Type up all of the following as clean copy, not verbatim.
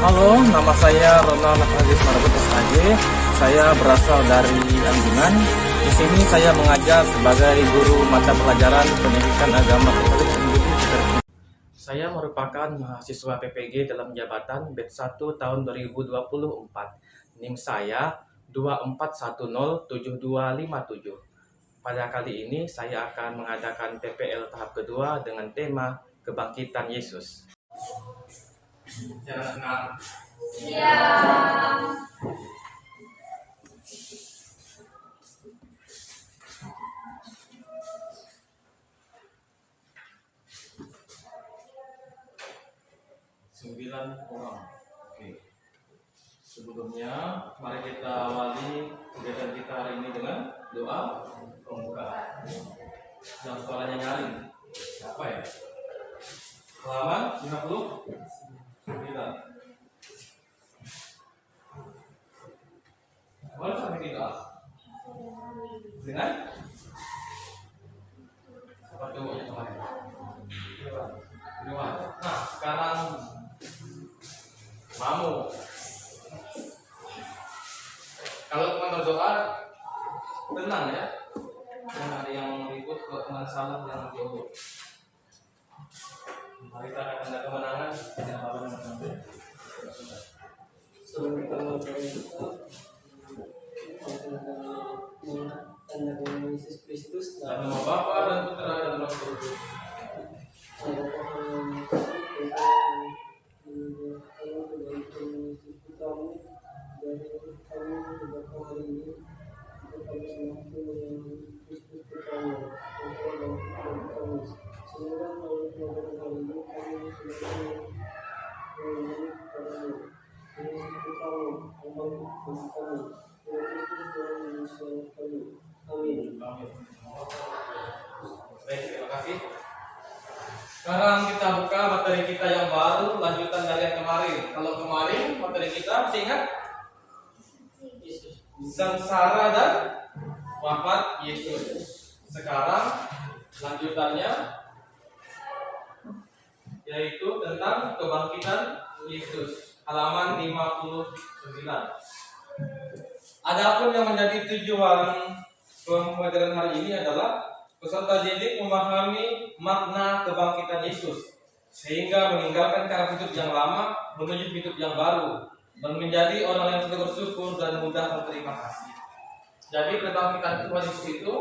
Halo, nama saya Ronald Nafradis Marbut SKJ. Saya berasal dari Anjungan. Di sini saya mengajar sebagai guru mata pelajaran pendidikan agama Katolik dan Budi Pekerti. Saya merupakan mahasiswa PPG dalam jabatan batch 1 tahun 2024. NIM saya 24107257. Pada kali ini saya akan mengadakan PPL tahap kedua dengan tema Kebangkitan Yesus. Siap. Sembilan orang. Oke. Sebelumnya, mari kita awali kegiatan kita hari ini dengan doa pembuka. Yang suaranya nyaring. Siapa ya? Halaman 59. Boleh sampai tidak? Dengan? Apa cowoknya kemarin? Dewan. Nah, sekarang Mamu. Kalau teman berdoa, tenang ya. Jangan ada yang ribut, kalau teman salah jangan jauh. Mari kita akan ada kemenangan. Sebelum kita tanda Yesus Kristus Dan nama Bapa dan Putra dan Roh Kudus. Amin. Baik, terima kasih. Sekarang kita buka materi kita yang baru, lanjutan dari yang kemarin. Kalau kemarin materi kita masih ingat? Sengsara dan wafat Yesus. Sekarang lanjutannya yaitu tentang kebangkitan Yesus. Halaman 59. Adapun yang menjadi tujuan pembelajaran hari ini adalah peserta didik memahami makna kebangkitan Yesus sehingga meninggalkan cara hidup yang lama menuju hidup yang baru dan menjadi orang yang sudah bersyukur dan mudah berterima kasih. Jadi kebangkitan Tuhan Yesus itu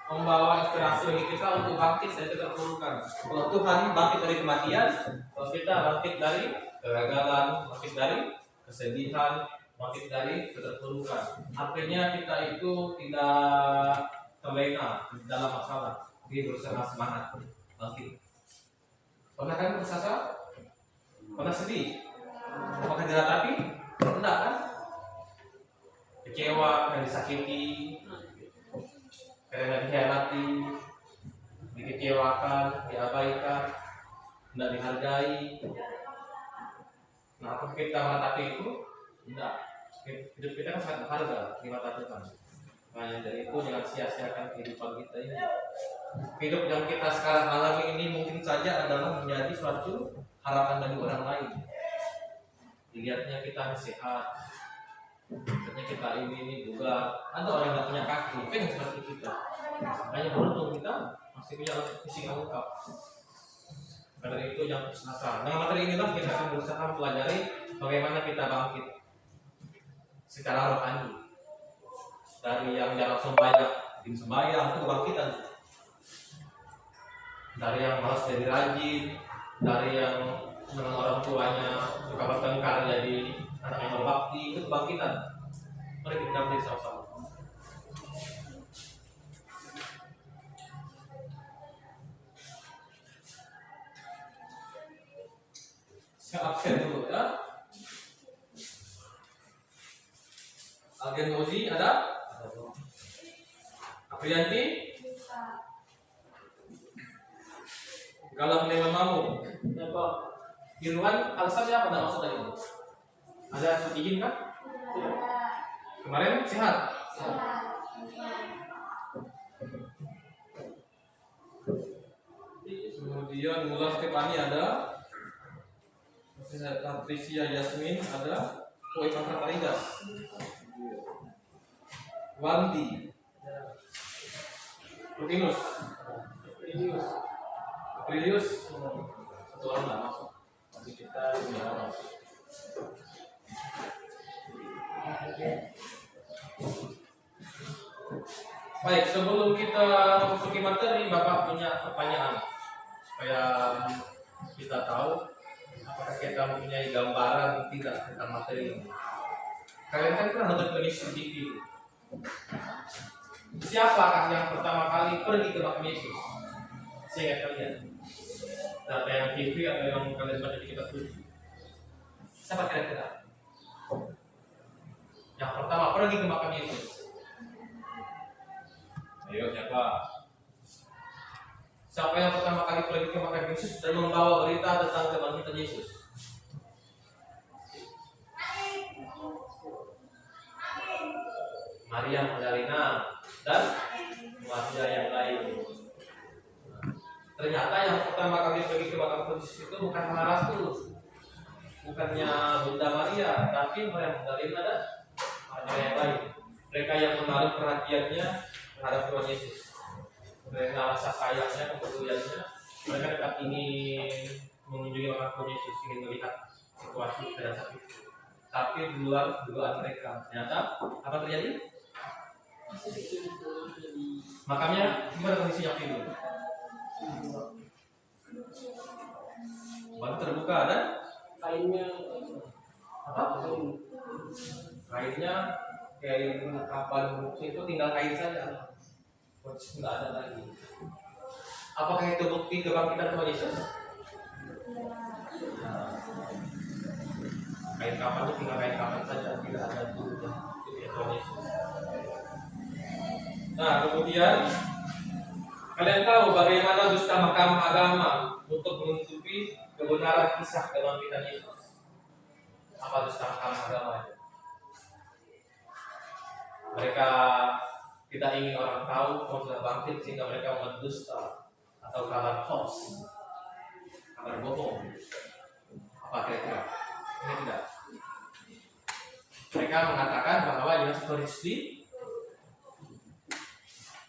membawa inspirasi bagi kita untuk bangkit dari keterpurukan. Kalau Tuhan bangkit dari kematian, kalau kita bangkit dari kegagalan, bangkit dari kesedihan, bangkit dari keterpurukan. Artinya kita itu tidak terlena dalam masalah, dia berusaha semangat bangkit. Pernah kan berusaha? Pernah sedih? Apakah diratapi? Tidak kan? Kecewa, karena disakiti, karena dikhianati, dikecewakan, diabaikan, tidak dihargai. Nah, apakah kita meratapi itu? Tidak. Hidup kita kan sangat berharga di mata Tuhan. Makanya dari itu jangan sia-siakan kehidupan kita ini. Hidup yang kita sekarang alami ini mungkin saja adalah menjadi suatu harapan bagi orang lain. Dilihatnya kita sehat, katanya kita ini juga ada orang yang punya kaki, pengen seperti kita. Hanya beruntung kita masih punya fisik yang lengkap. Karena itu yang penasaran. Dengan materi inilah kita akan berusaha mempelajari bagaimana kita bangkit secara rohani. Dari yang jarang sembahyang, tim sembahyang itu kebangkitan. Dari yang malas jadi rajin, dari yang dengan orang tuanya suka bertengkar jadi anak yang berbakti, itu kebangkitan. Mari kita beri sama-sama. Saya absen dulu ya. Agen Ozi ada? Aprianti? Galang Dewan Mamu? Apa? Irwan, alasannya apa? Tidak maksud tadi? Ada izin kan? Kemarin sehat? Kemudian Mula Stefani ada? Patricia Yasmin ada Cleopatra Paridas. Wandi Rutinus Aprilius satu orang nggak masuk. Nanti kita 9 orang. Baik, sebelum kita memasuki materi, Bapak punya pertanyaan supaya kita tahu apakah kita mempunyai gambaran tidak tentang materi ini. Kalian kan pernah nonton Indonesia TV. Siapakah yang pertama kali pergi ke makam Yesus? Saya ingat kalian. Data yang TV atau yang kalian baca di kitab suci. Siapa kira-kira? Yang pertama pergi ke makam Yesus. Ayo siapa? Siapa yang pertama kali pergi ke makam Yesus dan membawa berita tentang kebangkitan Yesus? Maria Magdalena dan Maria yang lain. Ternyata yang pertama kali pergi ke makam Yesus itu bukan para rasul, bukannya Bunda Maria, tapi Maria Magdalena dan Maria yang lain. Mereka yang menarik perhatiannya terhadap Tuhan Yesus. Mereka rasa sayangnya, kepeduliannya, mereka tetap ingin mengunjungi makam Tuhan Yesus, ingin melihat situasi pada saat itu. Tapi di luar dugaan mereka, ternyata apa terjadi? Makamnya gimana kondisinya waktu itu? Baru terbuka dan kainnya apa? Kainnya kain kapan itu tinggal kain saja, nggak ada lagi. Apakah itu bukti kebangkitan Tuhan Yesus? Kain kapan itu tinggal kain kapan saja, tidak ada tubuhnya Tuhan Yesus. Nah, kemudian kalian tahu bagaimana dusta mahkamah agama untuk menutupi kebenaran kisah kebangkitan Yesus. Apa dusta mahkamah agama itu? Mereka tidak ingin orang tahu kalau sudah bangkit sehingga mereka membuat dusta atau kabar hoax, kabar bohong. Apa kira-kira? Ini tidak. Mereka mengatakan bahwa Yesus Kristus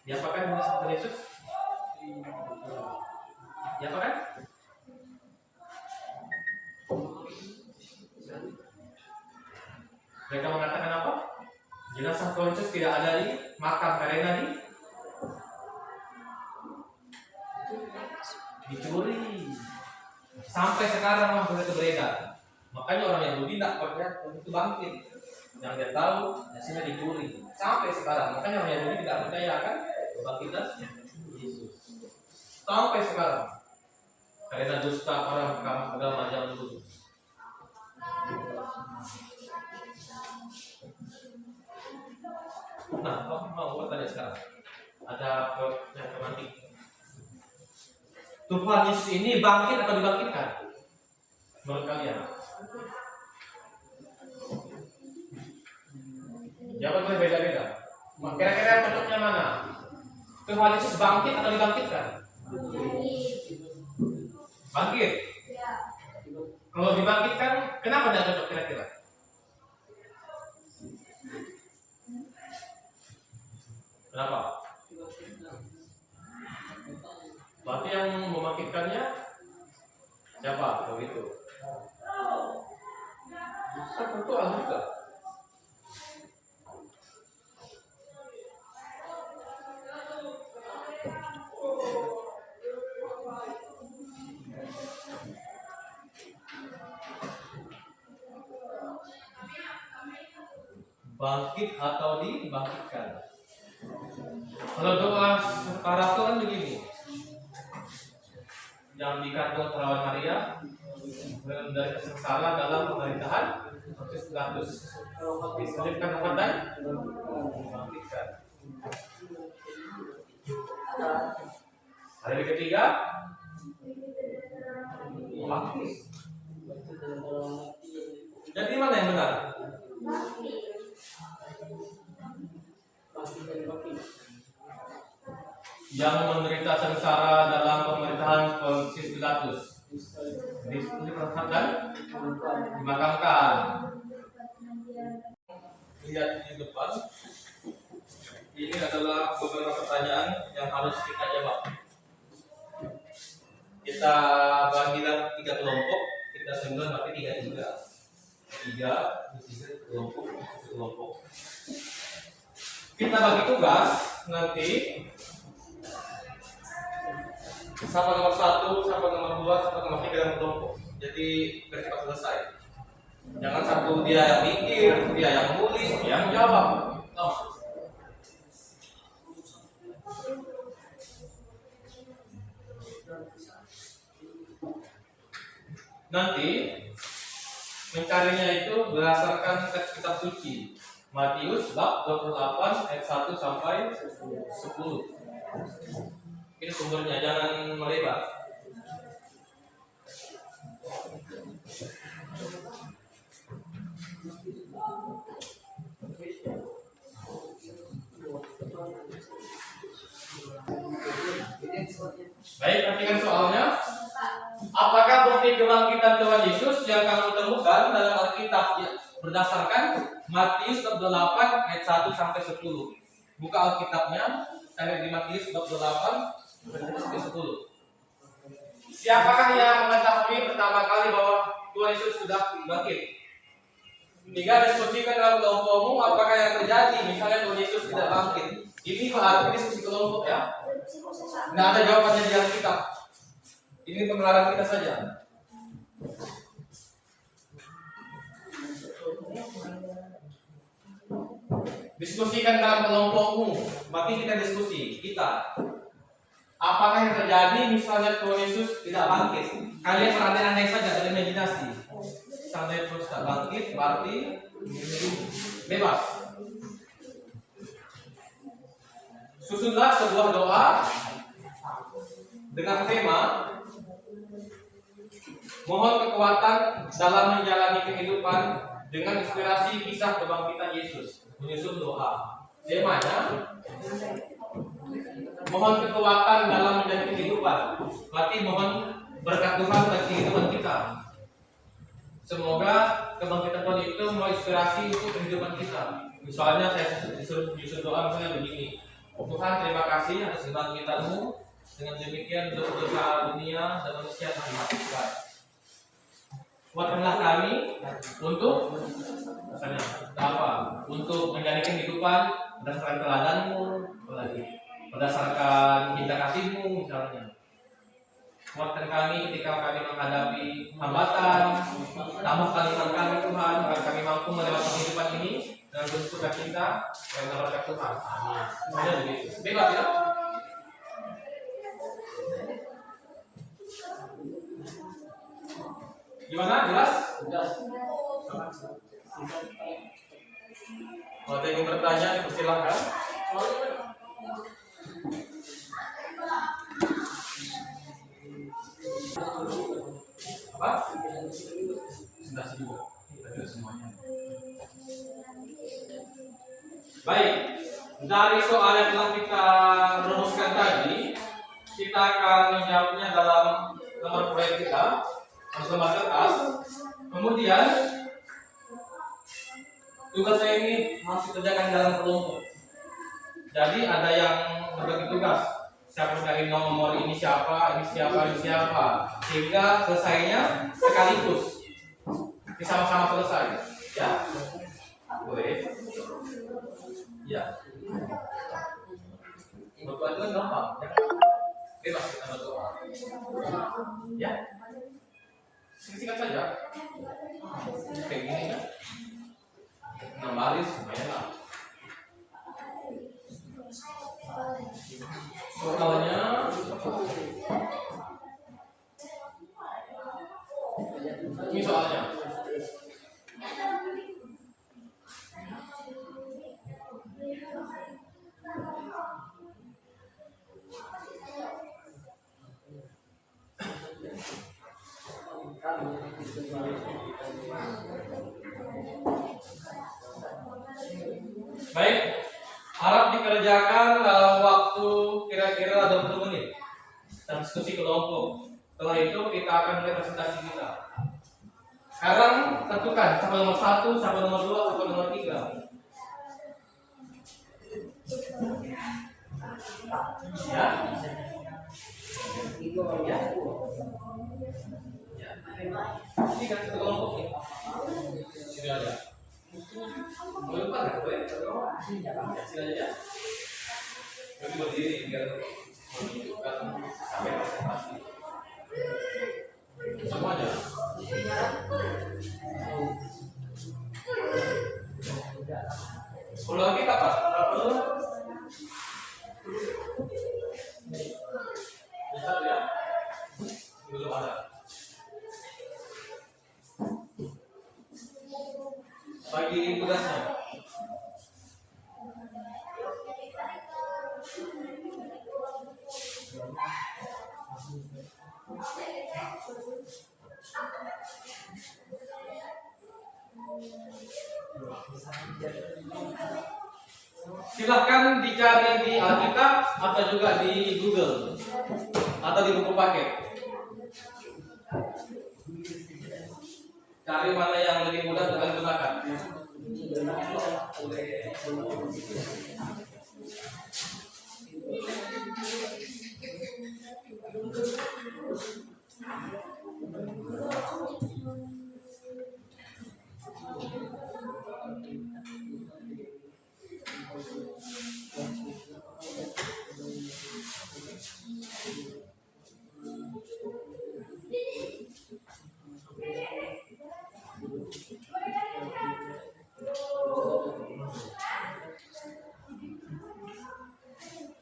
diapakan Yesus Yesus? Diapakan? Mereka mengatakan apa? Jenazah Tuhan Yesus tidak ada di makam karena dicuri. Sampai sekarang masih itu beredar. Makanya orang Yahudi tidak percaya itu bangkit. Yang dia tahu hasilnya dicuri. Sampai sekarang. Makanya orang Yahudi tidak percaya akan kebangkitan Yesus. Sampai sekarang. Karena dusta orang agama yang dulu. Nah, mau bertanya sekarang. Ada yang romantik. Tuhan Yesus ini bangkit atau dibangkitkan? Menurut kalian? Jawabannya beda-beda. Kira-kira cocoknya mana? Tuhan Yesus bangkit atau dibangkitkan? Bangkit. Kalau dibangkitkan, kenapa tidak cocok kira-kira? Kenapa? Berarti yang membangkitkannya siapa? Begitu. Tentu Allah juga. Bangkit atau dibangkitkan? Kalau doa para rasul kan begini, yang dikandung perawan Maria dari sengsara dalam pemerintahan Pilatus, diselipkan tempat dan dibangkitkan. Hari ketiga bangkit. Jadi mana yang benar? Yang menderita sengsara dalam pemerintahan Pontius Pilatus. diperhatikan, dimakamkan. Lihat di depan. Ini adalah beberapa pertanyaan yang harus kita jawab. Kita bagilah 3 kelompok. Kita 9 berarti 3 kelompok, kelompok. Kita bagi tugas nanti. Siapa nomor 1, siapa nomor 2, siapa nomor 3 dalam kelompok. Jadi biar cepat selesai. Jangan satu dia yang mikir, dia yang nulis, dia yang jawab. No. Nanti mencarinya itu berdasarkan teks kitab suci. Matius bab 28 ayat 1 sampai 10. Ini sumbernya, jangan melebar. Baik, perhatikan soalnya. Apakah bukti kebangkitan Tuhan Yesus yang kamu temukan dalam Alkitab berdasarkan Matius bab 28 ayat 1 sampai 10? Buka Alkitabnya, cari di Matius bab 28 sampai 10. Siapakah yang mengetahui pertama kali bahwa Tuhan Yesus sudah bangkit? Tiga, diskusikan dalam kelompokmu apakah yang terjadi misalnya Tuhan Yesus tidak bangkit. Ini berarti diskusi kelompok ya. Tidak ada jawabannya di Alkitab. Ini pengenalan kita saja. Diskusikan dalam kelompokmu. Berarti kita diskusi. Kita. Apakah yang terjadi misalnya Tuhan Yesus tidak bangkit? Kalian berandai-andai saja, berimajinasi. Sampai terus tidak bangkit, berarti bebas. Susunlah sebuah doa dengan tema mohon kekuatan dalam menjalani kehidupan dengan inspirasi kisah kebangkitan Yesus. Menyusun doa. Temanya mohon kekuatan dalam menjalani kehidupan. Berarti mohon berkat Tuhan bagi kehidupan kita. Semoga kebangkitan Tuhan itu menginspirasi untuk kehidupan kita. Misalnya saya disuruh doa misalnya begini. Tuhan, terima kasih atas kebangkitan-Mu. Dengan demikian dosa dunia dan manusia telah dimatikan. Kuatkanlah kami untuk misalnya apa? Untuk menjalani kehidupan berdasarkan teladan-Mu, berdasarkan cinta kasih-Mu misalnya. Kuatkan kami ketika kami menghadapi hambatan, tambahkan iman kami Tuhan, agar kami mampu melewati kehidupan ini dengan penuh sukacita dan berkat Tuhan. Amin. Sudah begitu. Bebas ya. Gimana? Jelas? Jelas. Kalau ada yang ingin bertanya, dipersilahkan. Apa? Sudah juga. Ada semuanya. Baik, dari soal yang telah kita rumuskan tadi, kita akan menjawabnya dalam nomor proyek kita, lembar kertas. Kemudian tugas saya ini masih kerjakan dalam kelompok. Jadi ada yang berbagi tugas. Siapa dari nomor ini siapa, ini siapa, ini siapa, sehingga selesainya sekaligus. Kita sama-sama selesai, ya. Boleh. Ya. Berdoa itu kan gampang, ya. Bebas kita berdoa. Ya. Singkat saja. Kayak gini kan. 6 baris lumayan lah. Soalnya ini soalnya. Baik, harap dikerjakan dalam waktu kira-kira 20 menit. Dan diskusi kelompok. Setelah itu kita akan mulai presentasi kita. Sekarang tentukan sampel nomor 1, sampel nomor 2, sampel nomor 3. Ya. Itu ya. Ini kan satu kelompok nih. Sini aja. Mau lupa nggak gue? Sini aja ya. Jadi berdiri biar menunjukkan sampai presentasi. Semuanya. Sepuluh lagi apa? Bisa ya? Belum ada. Bagi tugasnya. Silahkan dicari di Alkitab atau juga di Google atau di buku paket. Cari mana yang lebih mudah untuk kalian gunakan.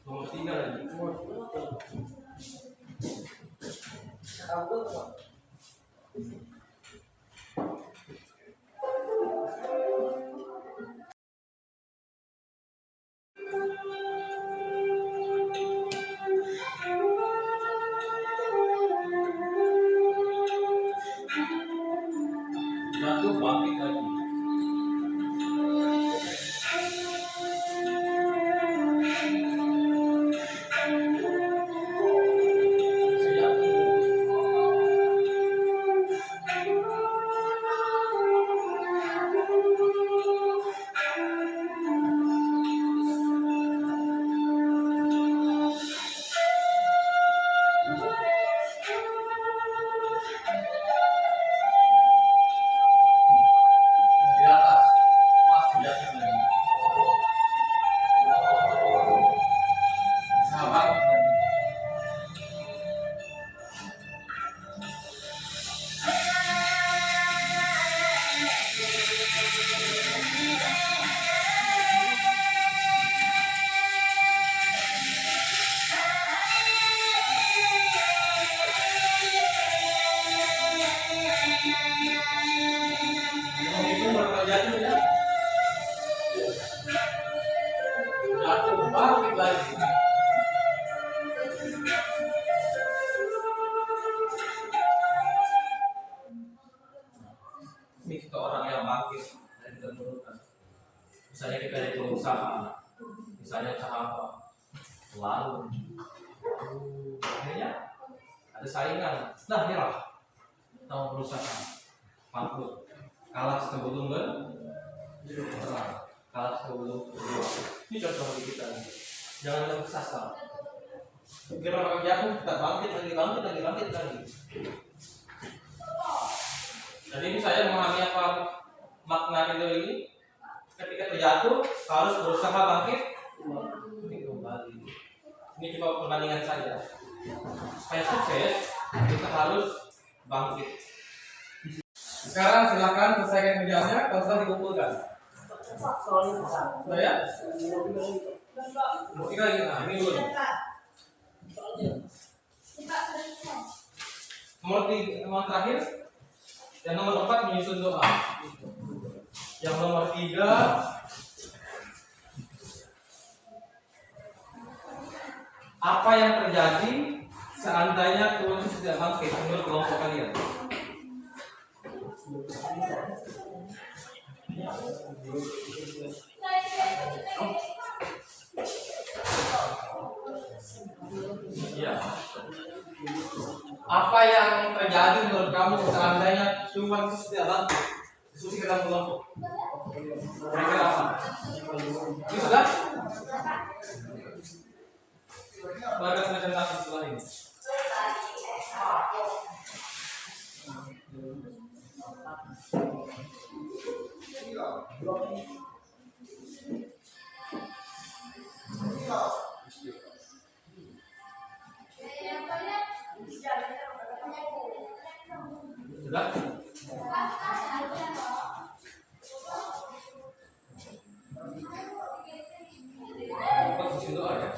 Nomor 3 lagi. Jatuh bangkit lagi. Di atas masih jatuh lagi. Sahabat. Itu bakal jatuh ya. Jatuh bangkit lagi. Ini kita orang yang bangkit dari keburukan. Misalnya kita jadi pengusaha, misalnya usaha apa, lalu akhirnya ada saingan, nah nyerah, mau berusaha, bangkrut, kalah sebelum berperang, kalah sebelum berjuang. Ini contoh bagi kita. Jangan berputus asa. Biar orang jatuh, kita bangkit lagi. Jadi ini saya memahami apa makna video ini. Ketika terjatuh harus berusaha bangkit kembali. Ini cuma perbandingan saja. Supaya sukses kita harus bangkit. Sekarang silakan selesaikan kerjaannya. Kalau sudah dikumpulkan. Sudah ya? Tiga lagi. Nah ini dulu. Nomor terakhir. Yang nomor 4 menyusun doa. Yang nomor 3 apa yang terjadi seandainya Tuhan Yesus tidak bangkit menurut kelompok kalian? Iya. Apa yang terjadi menurut kamu seandainya Tuhan Yesus tidak bantu? Yesus kita kelompok. Kira-kira apa? Ini sudah? Bagas presentasi setelah ini. Sudah? Apa di situ ada?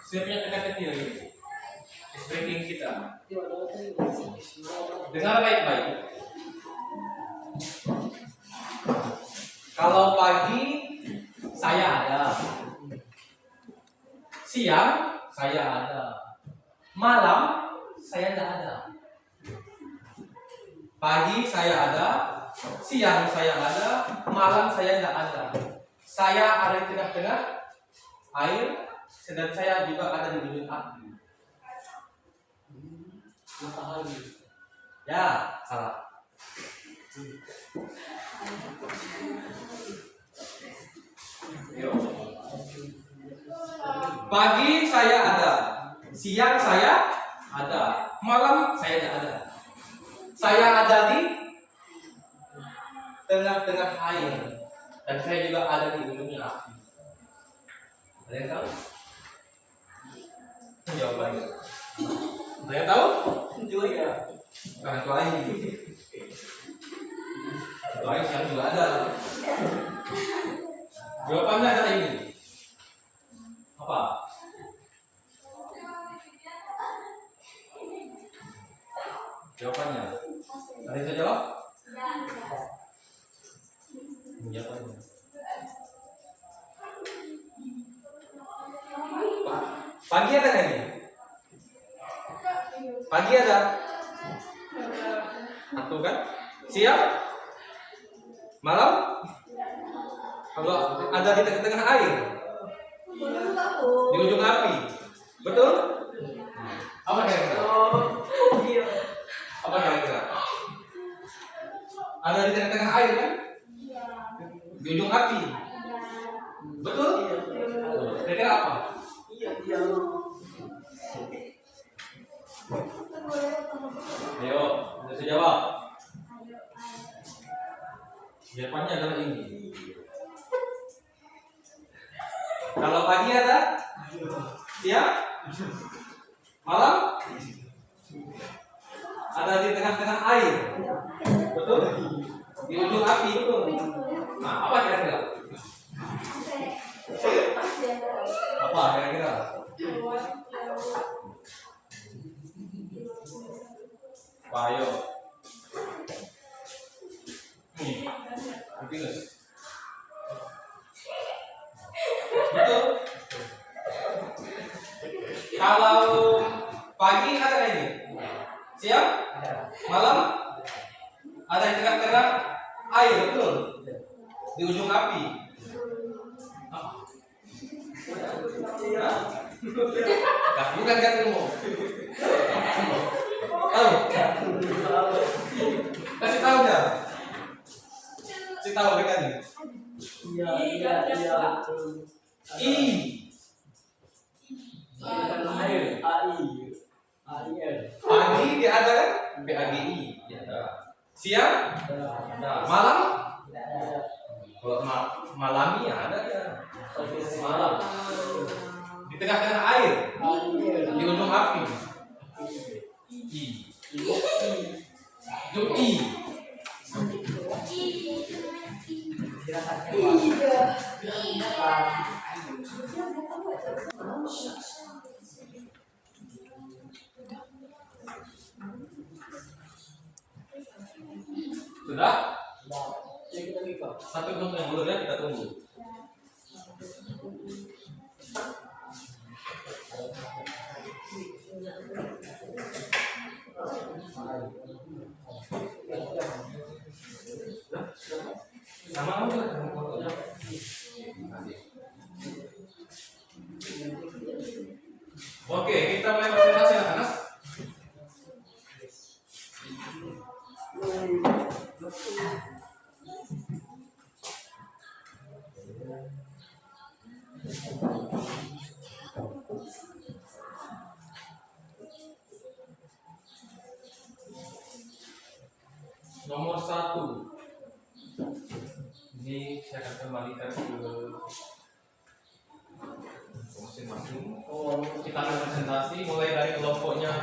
Siapnya kecil ini. Speaking kita. Dengar baik-baik. Kalau pagi saya ada, siang saya ada, malam saya tidak ada. Pagi saya ada, siang saya ada, malam saya tidak ada. Saya ada di tengah-tengah air, sedang saya juga ada di ujung api. Matahari. Ya, salah. Yuk. Pagi saya ada, siang saya ada, malam saya tidak ada. Saya ada di tengah-tengah air, dan saya juga ada di ujungnya api. Ada yang tahu? Jawabannya. Ada yang tahu? Juga. Bukan ketua ini. Ketua ini siang juga ada. Jawabannya adalah ini. Apa? Jawabannya. Ada yang bisa jawab? Jawabannya. Pagi ada nggak ini? Pagi ada? Satu kan? Siang? Malam? Kalau ada di tengah-tengah air? Di ujung api? Betul? Apa kira-kira? Apa kira-kira? Ada di tengah-tengah air kan? Di ujung api? Betul? Kira-kira apa? Ayo, bisa jawab. Jawabannya adalah ini. Kalau pagi ada, siang, malam, ada di tengah-tengah air, betul? Di ujung api, betul? Nah, apa kira-kira? Apa kira-kira? Ayo. Betul. Kalau pagi ada ini, siang, malam, ada di tengah-tengah air, betul? Di ujung api. Bukan kan ilmu. Tahu? Kasih tahu ya. Kasih tahu mereka nih. Iya. I. Air. Pagi dia ada kan? PAGI. Dia ada. Siang? Ada. Malam? Kalau malami ya ada ya. Malam. Di tengah-tengah air. Di ujung api. I. Itu I. Sudah? Sampai untuk yang belum ya kita tunggu. Sama kamu fotonya. Oke, kita mulai presentasi anak-anak. Nomor 1. Ini saya akan kembalikan ke masing-masing. Kita akan presentasi mulai dari kelompoknya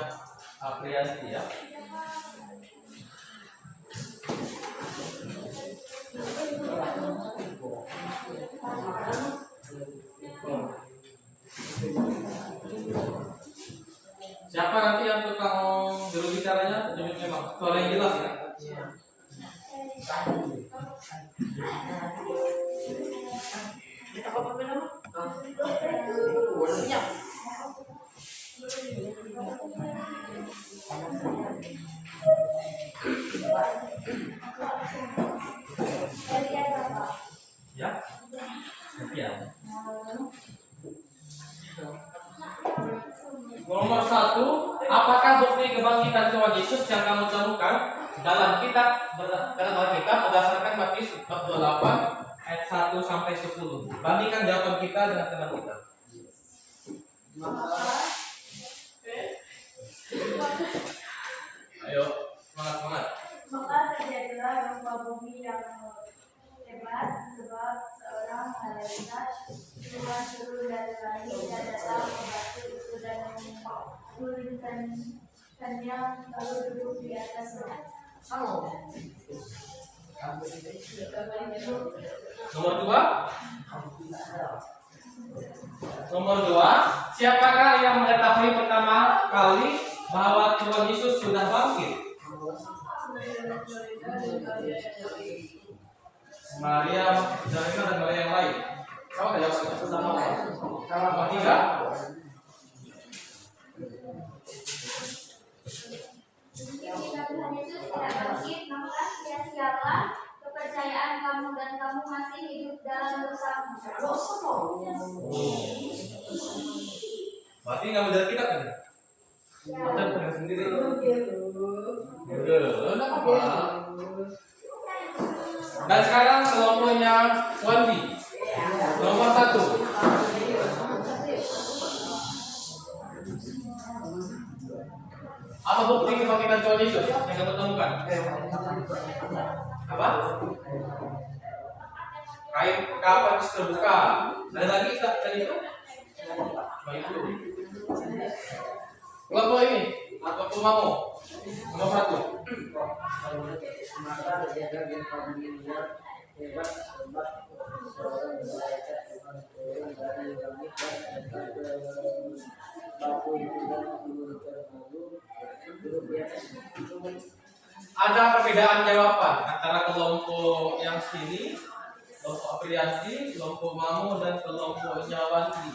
Aprianti ya. Siapa nanti yang tukang juru bicaranya? Tunjuk memang suara yang jelas ya. Ya, sekian. Nomor 1, apakah bukti kebangkitan Tuhan Yesus yang kamu temukan dalam Alkitab berdasarkan Matius bab 28 ayat 1 sampai 10? Bandingkan jawaban kita dengan teman kita. Ayo, semangat. Maka terjadilah gempa bumi yang hebat sebab seorang malaikat Tuhan turun dari langit dan datang ke batu itu dan memulihkannya lalu duduk di atasnya. Nomor 2, siapakah yang mengetahui pertama kali bahwa Tuhan Yesus sudah bangkit? Maria Magdalena dan Maria yang lain. Sama nggak jawabnya? Sama. Tiga. Jika Tuhan Yesus tidak bangkit, maka sia-sialah kepercayaan kamu dan kamu masih hidup dalam dosamu. Berarti nggak belajar kitab kan? Kita belajar sendiri. Udah, apa? Dan sekarang kelompoknya Wanti. Nomor 1. Apa bukti kebangkitan Tuhan Yesus yang kamu temukan? Apa? Kain kapan terbuka. Ada lagi tak tadi itu? Baik itu. Kelompok ini, kelompok Mamo. Nomor 1. Maka terjaga gempa bumi yang hebat sebab seorang malaikat Tuhan turun dari langit dan datang ke batu itu dan memulihkan lalu duduk di atasnya. Ada perbedaan jawaban antara kelompok yang sini, kelompok Aprianti, kelompok Mamo dan kelompoknya Wanti.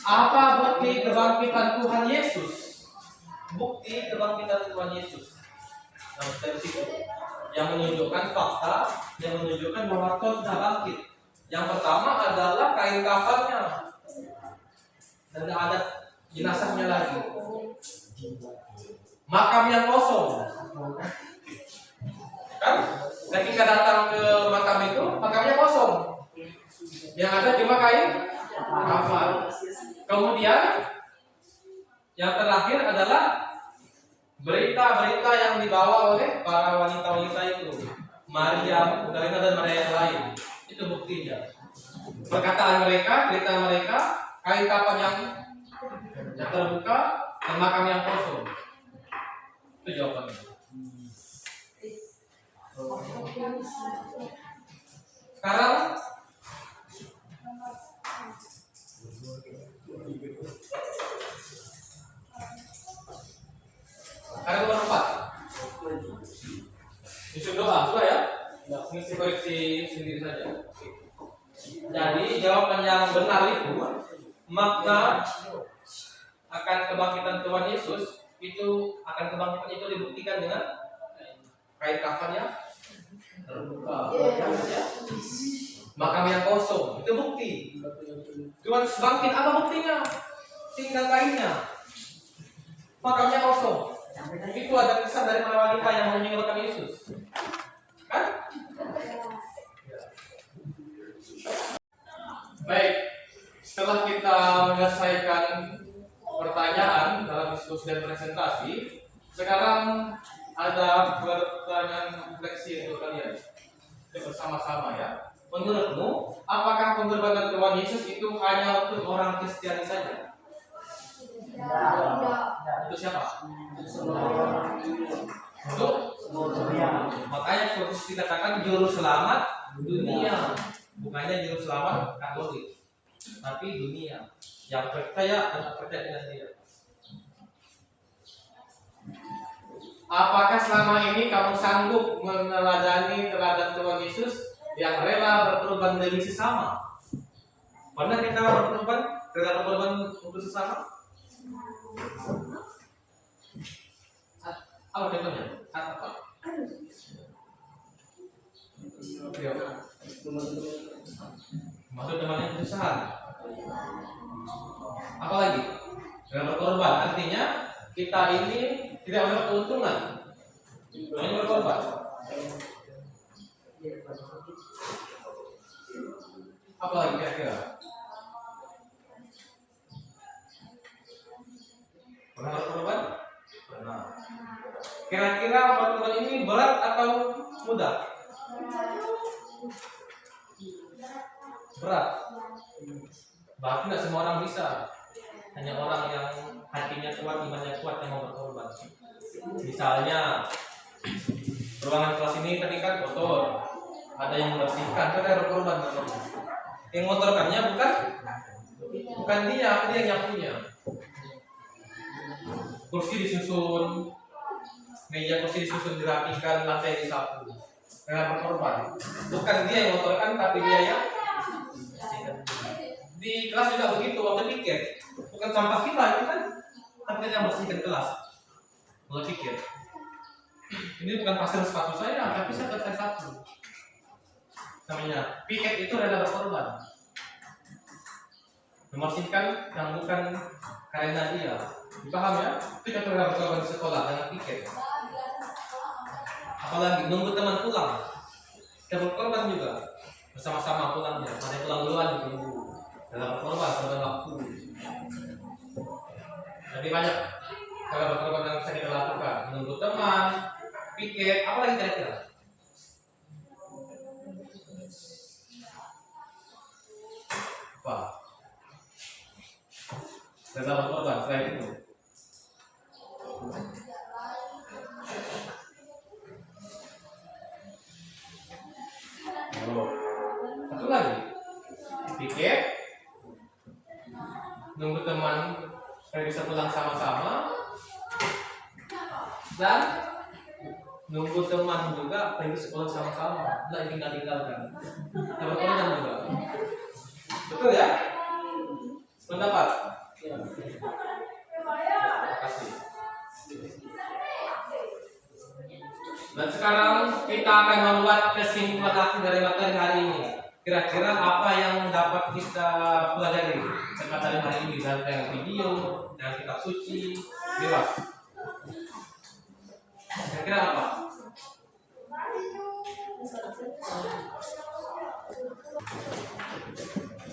Apa bukti kebangkitan Tuhan Yesus? Bukti kebangkitan Tuhan Yesus. Nah, dari situ yang menunjukkan fakta, yang menunjukkan bahwa Tuhan sudah bangkit. Yang pertama adalah kain kafannya dan tidak ada jenazahnya lagi. Makam yang kosong. Kan? Ketika datang ke makam itu, makamnya kosong. Yang ada cuma kain kafan. Kemudian yang terakhir adalah berita-berita yang dibawa oleh para wanita-wanita itu, Maria Magdalena dan Maria yang lain. Itu buktinya. Perkataan mereka, cerita mereka, kain kapan yang terbuka dan makam yang kosong. Itu jawabannya. Sekarang nomor 4. Disuruh doa, sudah ya? koreksi sendiri saja. Jadi jawaban yang benar itu makna akan kebangkitan Tuhan Yesus itu akan kebangkitan itu dibuktikan dengan kain kafannya terbuka, makam yang kosong itu bukti. Tuhan Yesus bangkit, apa buktinya? Tinggal kainnya, makamnya kosong. Itu ada kisah dari para wanita yang meninggalkan Yesus, kan? Baik, setelah kita menyelesaikan pertanyaan dalam diskusi dan presentasi, sekarang ada pertanyaan refleksi untuk kalian. Kita bersama-sama ya. Menurutmu, apakah pengorbanan Tuhan Yesus itu hanya untuk orang Kristiani saja? Untuk siapa? Untuk makanya Yesus dikatakan juru selamat dunia, bukannya juru selamat Katolik, tapi dunia yang percaya dan percaya dengan dia. Apakah selama ini kamu sanggup meneladani teladan Tuhan Yesus yang rela berkorban demi sesama? Pernah kita berkorban, rela berkorban untuk sesama? Apa contohnya? Apa? Maksud teman yang kesusahan. Apa lagi? Rela berkorban artinya kita ini tidak mendapat keuntungan, hanya berkorban. Apa lagi kira-kira? Pernah berkorban? Pernah. Kira-kira berkorban ini berat atau mudah? Berat. Bahkan tidak semua orang bisa. Hanya orang yang hatinya kuat, imannya kuat yang mau berkorban. Misalnya ruangan kelas ini tadi kan kotor, ada yang membersihkan, kan ada berkorban. Yang ngotorkannya bukan dia yang nyapunya. Kursi disusun, meja kursi disusun, dirapikan, lantai disapu. Karena berkorban. Bukan dia yang ngotorkan, tapi dia yang di kelas juga begitu waktu pikir. Bukan sampah kita itu kan, tapi yang bersihkan kelas. Mulai pikir. Ini bukan pasir sepatu saya, tapi saya satu. Namanya piket itu rela berkorban. Membersihkan yang bukan karena dia. Dipaham ya? Kita rela berkorban di sekolah dengan piket. Apalagi nunggu teman pulang. Kita berkorban juga. Bersama-sama pulangnya. Ada yang pulang duluan gitu. Dalam berkorban pada waktu. Jadi banyak kalau berkorban yang bisa kita lakukan. Menunggu teman, piket, apa lagi kira-kira? Apa? Dalam berkorban selain itu. Oh. Satu lagi. Piket, nunggu teman supaya bisa pulang sama-sama, dan nunggu teman juga pergi sekolah sama-sama, nggak tinggalkan. Kita berkorban juga. Betul ya? Pendapat? Terima kasih. Dan sekarang kita akan membuat kesimpulan akhir dari materi hari ini. Kira-kira apa yang dapat kita pelajari dari hari ini dengan video, dengan kitab suci, bebas. Kira-kira apa?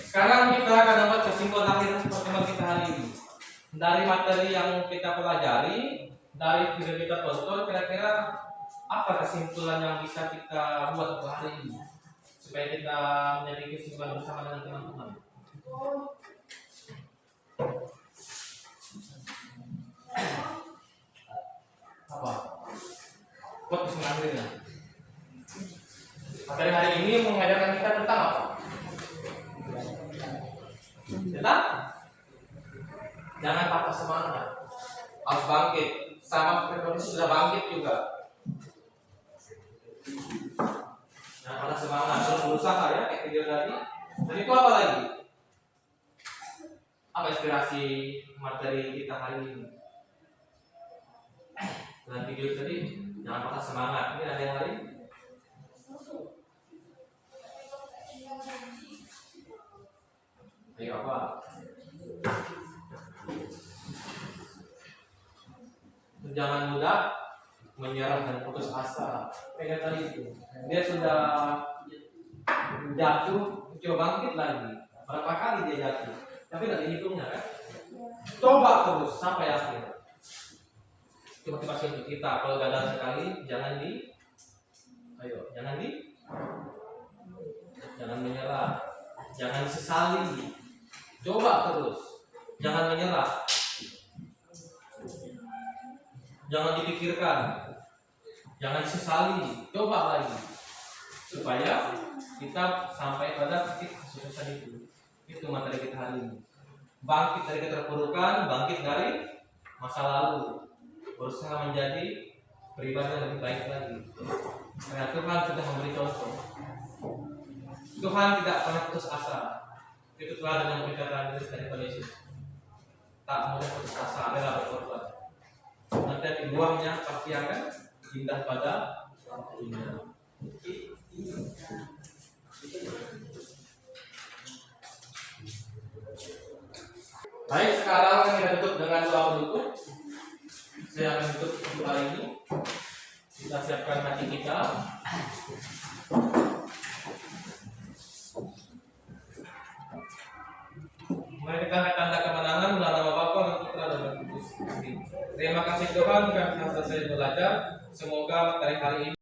Sekarang kita akan membuat kesimpulan akhir pertemuan kita hari ini. Dari materi yang kita pelajari, dari video kita tonton, kira-kira apa kesimpulan yang bisa kita buat untuk hari ini? Supaya kita menjadi kesimpulan bersama dengan teman-teman. Apa? Buat kesimpulan akhirnya. Materi hari ini mengajarkan kita tentang apa? Tentang jangan patah semangat, harus bangkit. Sama seperti sudah bangkit juga. Nah, patah semangat, terus berusaha ya kayak video tadi. Dan itu apa lagi? Apa inspirasi materi kita hari ini? Dalam video tadi jangan patah semangat. Ini ada yang lain? Ayo apa? Jangan mudah menyerah dan putus asa. Kayak tadi itu, dia sudah jatuh, coba bangkit lagi. Berapa kali dia jatuh? Tapi tidak dihitungnya kan? Coba terus sampai akhir. Itu motivasi untuk kita. Kalau gagal sekali, jangan menyerah, jangan sesali. Coba terus, jangan menyerah, jangan dipikirkan, jangan sesali. Coba lagi supaya kita sampai pada titik kesuksesan itu. Itu materi kita hari ini. Bangkit dari keterpurukan, bangkit dari masa lalu, berusaha menjadi pribadi yang lebih baik lagi. Karena Tuhan sudah memberi contoh. Tuhan tidak pernah putus asa. Itu telah dengan perkataan dari Yesus. Tak mudah putus asa, adalah berkorban. Nanti buahnya pasti akan indah pada waktunya. Baik, sekarang kita tutup dengan doa penutup. Saya akan tutup untuk hari ini. Kita siapkan hati kita. Mari kita angkat tanda kemenangan dalam nama Bapa dan Putra dan Roh Kudus. Terima kasih Tuhan, kami telah selesai belajar. Semoga materi hari ini